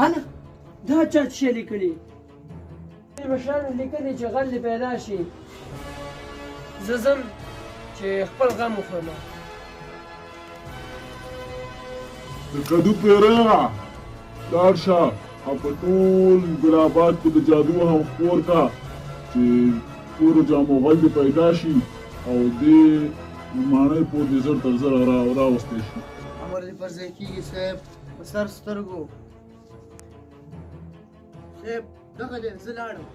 هله دا چا څه شی لیکلي مشرانو لیکلي چې غل دې پیدا شي زه ځم چې خپل غم وخورم د کدو پیره لاړ شه او په ټول ګلاباد کې د جادو هم خپور کا چې ټولو جامو غل دې پیدا شي او دې ماڼۍ پور دې زر تر زر راوستی شي امر دې پر ځای کېږي صاحب په سر سترګو صاحب دغه دی زه لاړم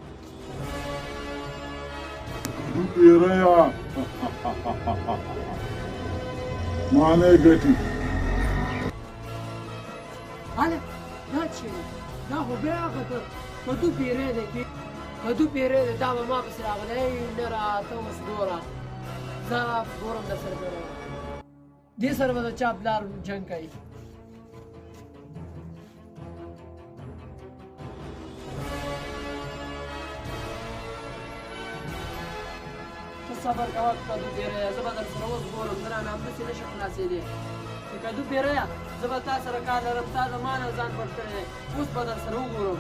کدو پیره ماڼۍ ګټي هله دا څه دا خو بیا هغه کدو پیری دی کدو پیری دی دا به ما پسې راغلی نه راته اوس ګوره زه ګورم در سره ګوره دې سره به د چا پلار جنګ کوي ته صبر کوه کدو پیریه زه به در سره اوس ګورم زه رانه همداسې نه شم خلاصېدی کدو پیریه زه به تا سره کار لرم تا زما نه ځان پټ کړی دی اوس به در سره وګورم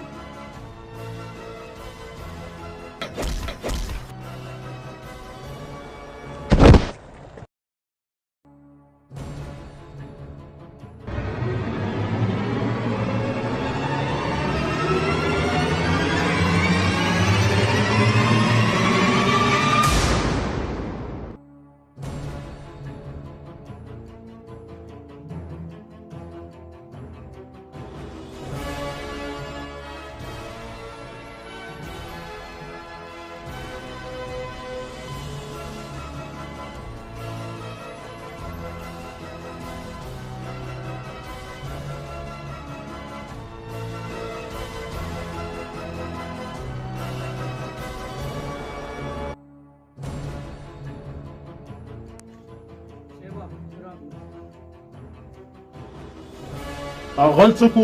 اغل څه کو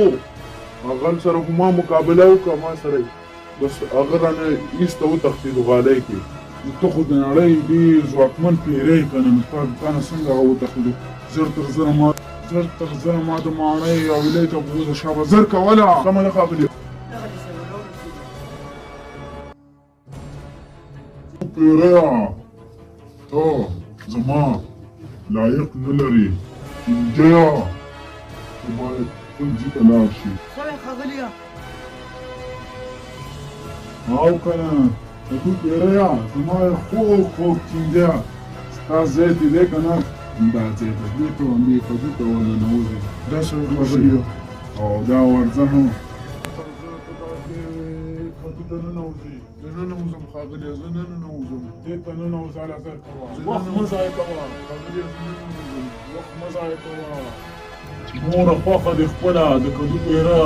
اغل سره خو ما مقابله وکړه ما سره بس هغه رانه ایسته وتښتېد غالۍ کې ته خو د نړۍ ډېر ځواکمن پیری یې که نه نو تا نه څنګه هغه وتښتېدو زر تر زره ما د ماڼۍ او ویلۍ ته بوځه شابه زر کوله سمه نه ښاغلې پیریا ته زما لایق نه لرې انجیا ته باید ښوونځي ته لاړ شي سوی ښاغلیه او که نه ته تو پیریا زما یې خوږ خوږ چینجیا ستا ځای دې دی که نه دا ځای ته دې ته همدې کدو ته ورننوځې دا څه خبرې او دا ورځه هم کدو ته ننوځې زه نه ننوځم ښاغلیه زه نه ننوځم دې ته ننوځه زر کوه وخت مه ضایع کوه ښاغلیه زه نه ننوځم وخت مه ضایع کوه نوره خوښه دې خپله د کدو پیره